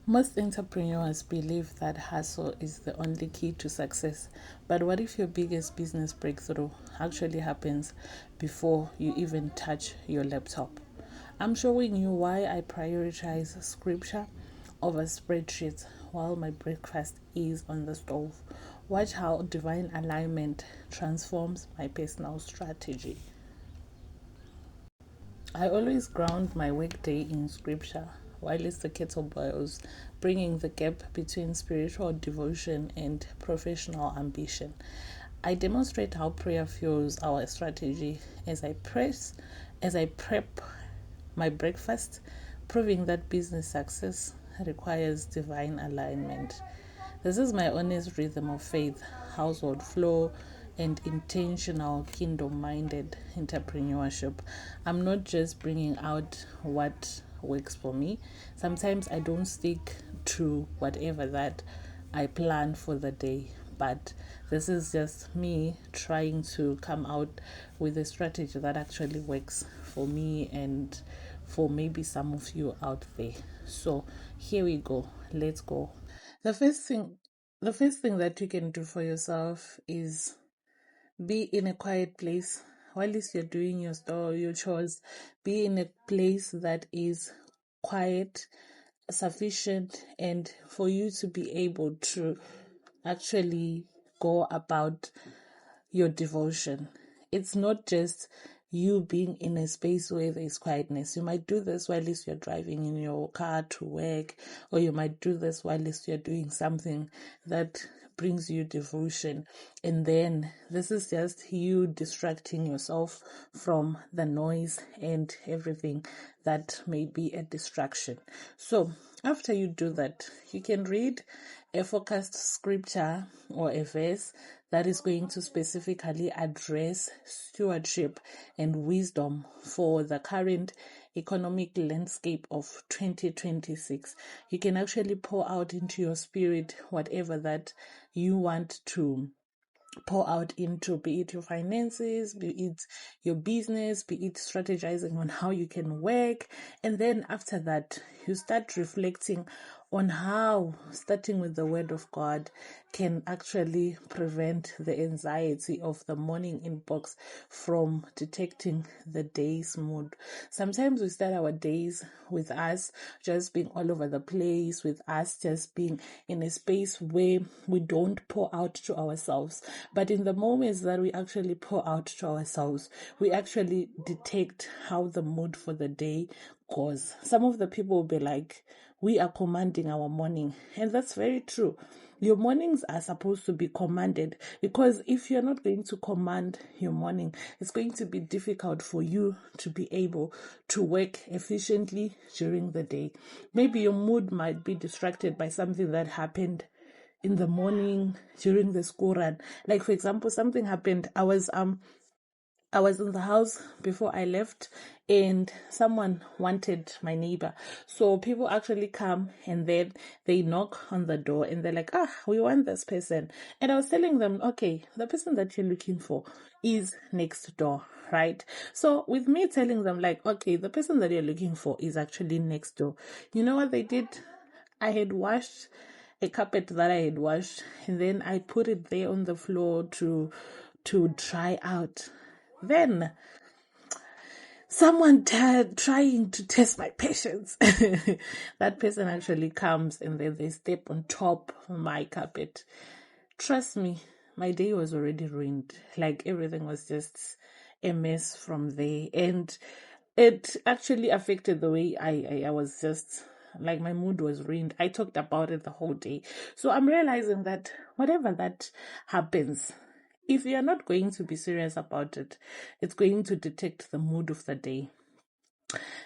Most entrepreneurs believe that hustle is the only key to success. But what if your biggest business breakthrough actually happens before you even touch your laptop? I'm showing you why I prioritize scripture over spreadsheets while my breakfast is on the stove. Watch how divine alignment transforms my personal strategy. I always ground my workday in scripture while the kettle boils, bringing the gap between spiritual devotion and professional ambition. I demonstrate how prayer fuels our strategy as I prep my breakfast, proving that business success requires divine alignment. This is my honest rhythm of faith, household flow, and intentional kingdom minded entrepreneurship. I'm not just bringing out what works for me. Sometimes I don't stick to whatever that I plan for the day, but this is just me trying to come out with a strategy that actually works for me and for maybe some of you out there. So here we go. Let's go. The first thing the first thing that you can do for yourself is be in a quiet place while you're doing your chores. Be in a place that is quiet, sufficient, and for you to be able to actually go about your devotion. It's not just you being in a space where there's quietness. You might do this while you're driving in your car to work, or you might do this while you're doing something that brings you devotion. And then this is just you distracting yourself from the noise and everything that may be a distraction. So after you do that, you can read a focused scripture or a verse that is going to specifically address stewardship and wisdom for the current economic landscape of 2026. You can actually pour out into your spirit whatever that you want to pour out into, be it your finances, be it your business, be it strategizing on how you can work. And then after that, you start reflecting on how starting with the word of God can actually prevent the anxiety of the morning inbox from detecting the day's mood. Sometimes we start our days with us just being all over the place, with us just being in a space where we don't pour out to ourselves. But in the moments that we actually pour out to ourselves, we actually detect how the mood for the day goes. Some of the people will be like, we are commanding our morning. And that's very true. Your mornings are supposed to be commanded, because if you're not going to command your morning, it's going to be difficult for you to be able to work efficiently during the day. Maybe your mood might be distracted by something that happened in the morning during the school run. Like, for example, something happened. I was in the house before I left, and someone wanted my neighbor. So people actually come and then they knock on the door and they're like, we want this person. And I was telling them, okay, the person that you're looking for is next door, right? So with me telling them like, okay, the person that you're looking for is actually next door, you know what they did? I had washed a carpet that I had washed, and then I put it there on the floor to dry out. Then someone trying to test my patience. That person actually comes and then they step on top of my carpet. Trust me, my day was already ruined. Like, everything was just a mess from there. And it actually affected the way I was just like, my mood was ruined. I talked about it the whole day. So I'm realizing that whatever that happens, if you're not going to be serious about it, it's going to detect the mood of the day.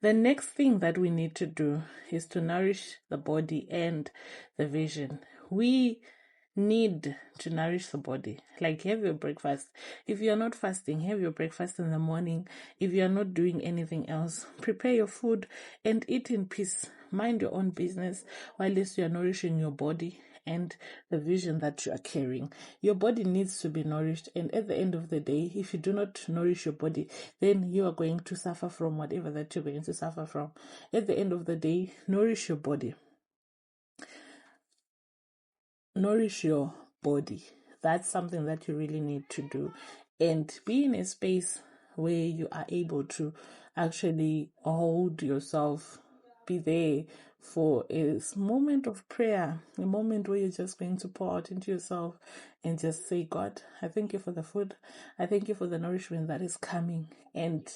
The next thing that we need to do is to nourish the body and the vision. We need to nourish the body. Like, have your breakfast. If you're not fasting, have your breakfast in the morning. If you're not doing anything else, prepare your food and eat in peace. Mind your own business while you're nourishing your body and the vision that you are carrying. Your body needs to be nourished, and at the end of the day, if you do not nourish your body, then you are going to suffer from whatever that you're going to suffer from. At the end of the day, nourish your body. nourish your body. That's something that you really need to do, and be in a space where you are able to actually hold yourself, be there for a moment of prayer, a moment where you're just going to pour out into yourself and just say, God, I thank you for the food. I thank you for the nourishment that is coming. And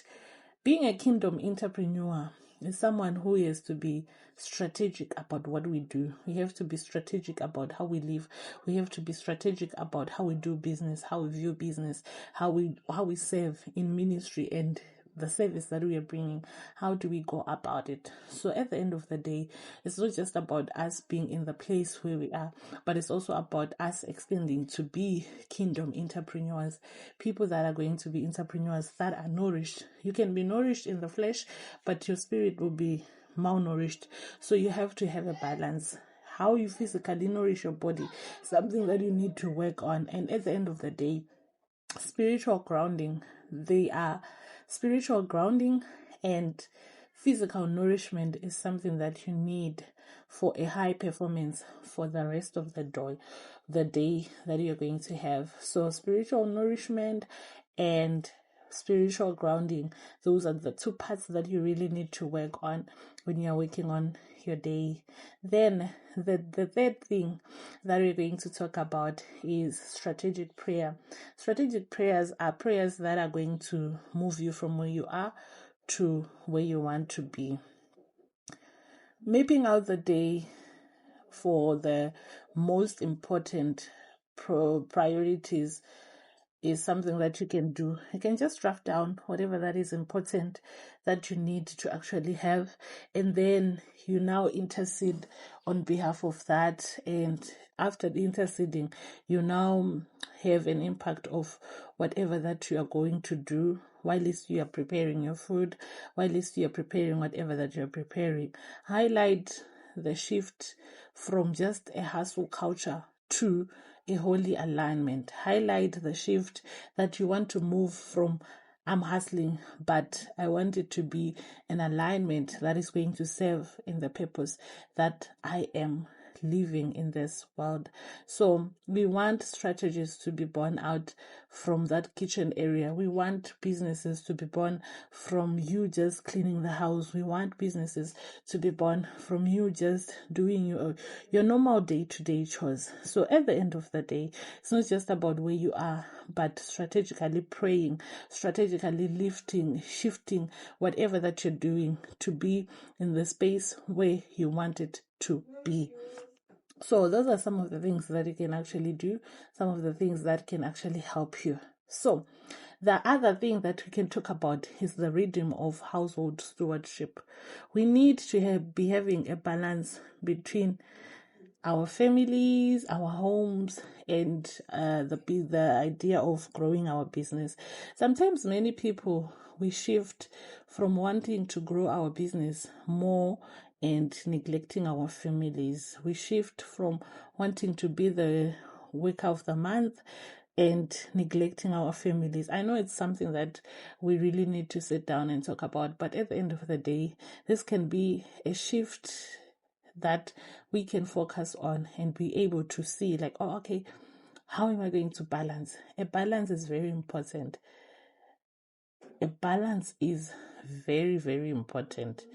being a kingdom entrepreneur is someone who has to be strategic about what we do. We have to be strategic about how we live. We have to be strategic about how we do business, how we view business, how we serve in ministry, and the service that we are bringing. How do we go about it? So at the end of the day, it's not just about us being in the place where we are, but it's also about us extending to be kingdom entrepreneurs, people that are going to be entrepreneurs that are nourished. You can be nourished in the flesh, but your spirit will be malnourished. So you have to have a balance. How you physically nourish your body, something that you need to work on. And at the end of the day, spiritual grounding, spiritual grounding and physical nourishment is something that you need for a high performance for the rest of the day that you're going to have. So spiritual nourishment and spiritual grounding, those are the two parts that you really need to work on when you're working on your day. Then the third thing that we're going to talk about is strategic prayer. Strategic prayers are prayers that are going to move you from where you are to where you want to be. Mapping out the day for the most important priorities is something that you can do. You can just draft down whatever that is important that you need to actually have, and then you now intercede on behalf of that. And after the interceding, you now have an impact of whatever that you are going to do while you are preparing your food, while you are preparing whatever that you are preparing. Highlight the shift from just a hustle culture to a holy alignment. Highlight the shift that you want to move from I'm hustling, but I want it to be an alignment that is going to serve in the purpose that I am living in this world. So we want strategies to be born out from that kitchen area. We want businesses to be born from you just cleaning the house. We want businesses to be born from you just doing your normal day-to-day chores. So at the end of the day, it's not just about where you are, but strategically praying, strategically lifting, shifting whatever that you're doing to be in the space where you want it to be. So those are some of the things that you can actually do, some of the things that can actually help you. So the other thing that we can talk about is the rhythm of household stewardship. We need to be having a balance between our families, our homes, and the idea of growing our business. Sometimes many people, we shift from wanting to grow our business more and neglecting our families. We shift from wanting to be the worker of the month and neglecting our families. I know it's something that we really need to sit down and talk about, but at the end of the day, this can be a shift that we can focus on and be able to see like, oh, okay, how am I going to balance? A balance is very important. A balance is very, very important.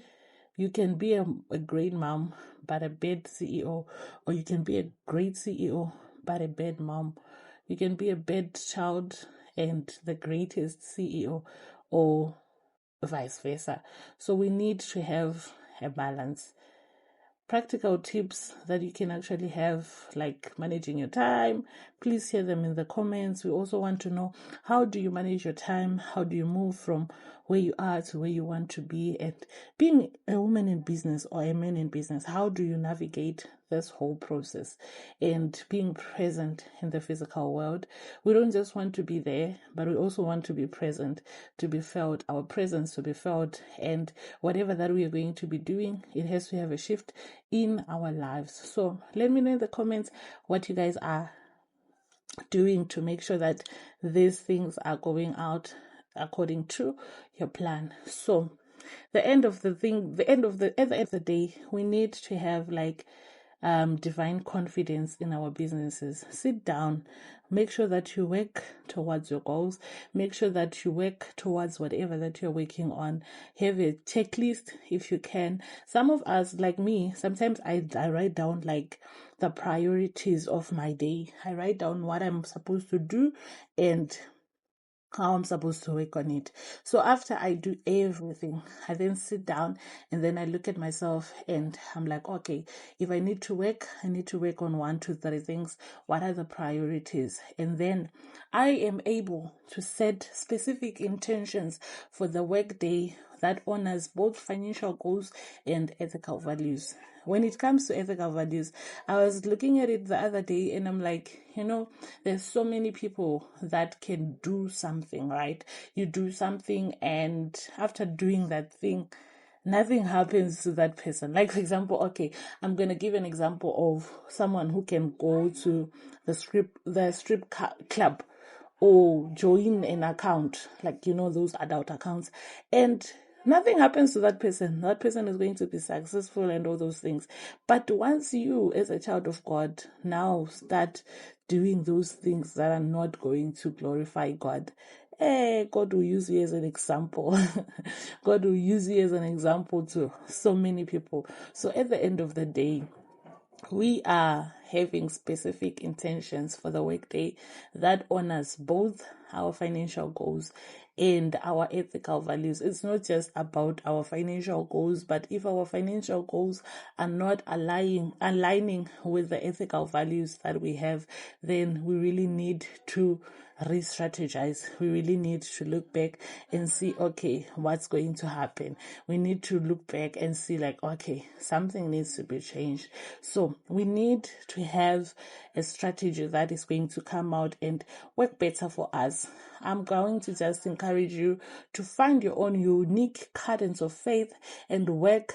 You can be a great mom, but a bad CEO, or you can be a great CEO, but a bad mom. You can be a bad child and the greatest CEO, or vice versa. So we need to have a balance. Practical tips that you can actually have, like managing your time, please share them in the comments. We also want to know, how do you manage your time? How do you move from where you are to where you want to be? And being a woman in business or a man in business, how do you navigate this whole process? And being present in the physical world, we don't just want to be there, but we also want to be present, to be felt, our presence to be felt. And whatever that we are going to be doing, it has to have a shift in our lives. So let me know in the comments what you guys are doing to make sure that these things are going out according to your plan. So at the end of the day, we need to have like divine confidence in our businesses. Sit down, make sure that you work towards your goals, make sure that you work towards whatever that you're working on. Have a checklist if you can. Some of us, like me, sometimes I write down like the priorities of my day. I write down what I'm supposed to do and how I'm supposed to work on it. So after I do everything, I then sit down and then I look at myself and I'm like, okay, if I need to work, I need to work on 1, 2, 3 things. What are the priorities? And then I am able to set specific intentions for the work day that honors both financial goals and ethical values. When it comes to ethical values, I was looking at it the other day and I'm like, there's so many people that can do something, right? You do something and after doing that thing, nothing happens to that person. Like, for example, okay, I'm going to give an example of someone who can go to the strip club or join an account, like, those adult accounts, and nothing happens to that person. That person is going to be successful and all those things. But once you, as a child of God, now start doing those things that are not going to glorify God, God will use you as an example. God will use you as an example to so many people. So at the end of the day, we are having specific intentions for the workday that honors both our financial goals and our ethical values. It's not just about our financial goals, but if our financial goals are not aligning with the ethical values that we have, then we really need to re-strategize. We really need to look back and see, okay, what's going to happen. We need to look back and see like, okay, something needs to be changed. So we need to have a strategy that is going to come out and work better for us. I'm going to just encourage you to find your own unique cadence of faith and work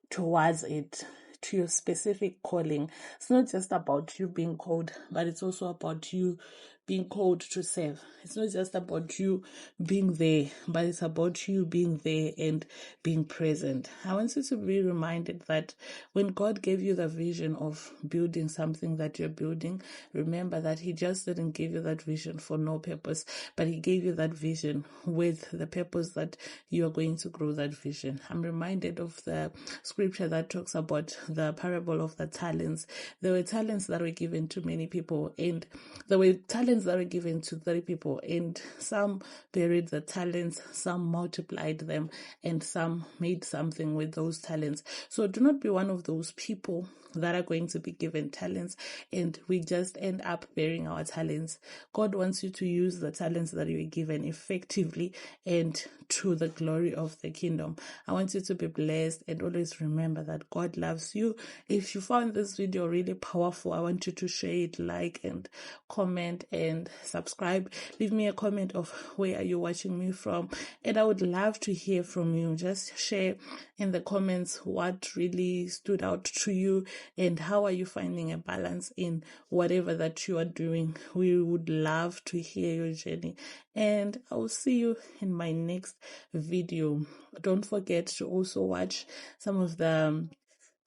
towards it, to your specific calling. It's not just about you being called, but it's also about you being called to serve. It's not just about you being there, but it's about you being there and being present. I want you to be reminded that when God gave you the vision of building something that you're building, remember that He just didn't give you that vision for no purpose, but He gave you that vision with the purpose that you are going to grow that vision. I'm reminded of the scripture that talks about the parable of the talents. There were talents that were given to many people, and there were talents that were given to 30 people, and some buried the talents, some multiplied them, and some made something with those talents. So do not be one of those people that are going to be given talents and we just end up burying our talents. God wants you to use the talents that you were given effectively and to the glory of the kingdom. I want you to be blessed and always remember that God loves you. If you found this video really powerful, I want you to share it, like and comment and subscribe. Leave me a comment of where are you watching me from, and I would love to hear from you. Just share in the comments what really stood out to you and how are you finding a balance in whatever that you are doing. We would love to hear your journey, and I'll see you in my next video. Don't forget to also watch some of the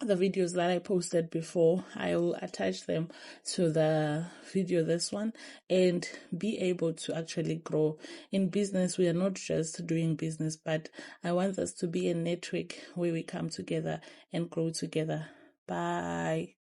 videos that I posted before. I will attach them to the video, this one, and be able to actually grow in business. We are not just doing business, but I want us to be a network where we come together and grow together. Bye.